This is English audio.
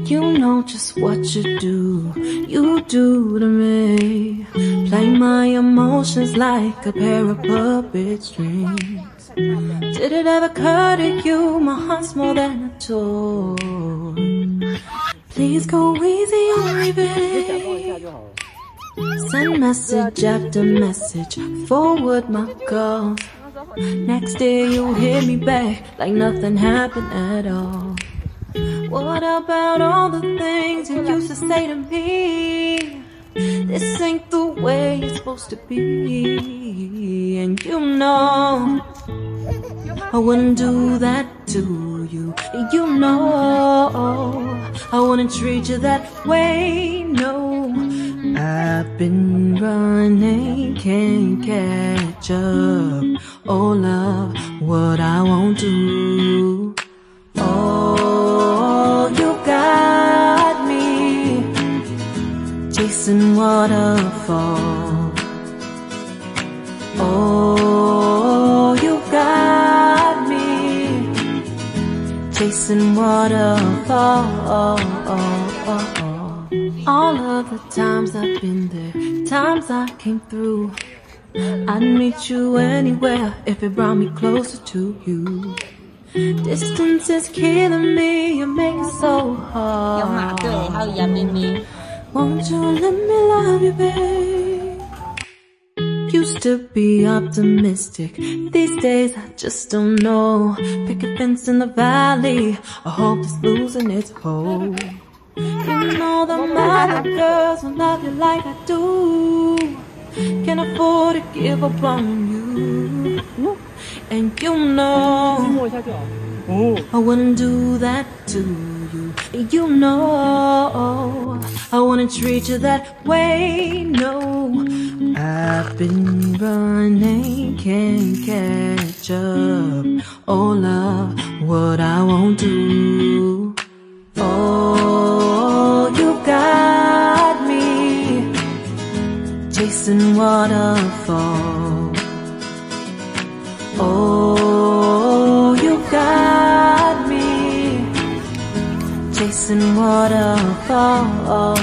You know just what you do to me. Play my emotions like a pair of puppet strings. Did it ever occur to you my heart's more than a toy? Please go easy on me, babe. Send message after message, forward my calls. Next day you hit me back like nothing happened at all. What about all the things you used to say to me? This ain't the way it's supposed to be. And you know I wouldn't do that to you. You know I wouldn't treat you that way, no. I've been running, can't catch up. Oh love, what I won't do. Oh, you got me chasing waterfall. Oh, you got me chasing waterfall. All of the times I've been there, times I came through, I'd meet you anywhere if it brought me closer to you. Distance is killing me, you make it so hard. Won't you let me love you, babe? Used to be optimistic, these days I just don't know. Pick a fence in the valley, I hope it's losing its hold. You know the other girls will love you like I do. Can't afford to give up on you. And you know I wouldn't do that to you. You know I wouldn't treat you that way, no. I've been running, can't catch up. Oh love, what I won't do. Oh, you got me chasing waterfall. Oh, you got me chasing waterfall.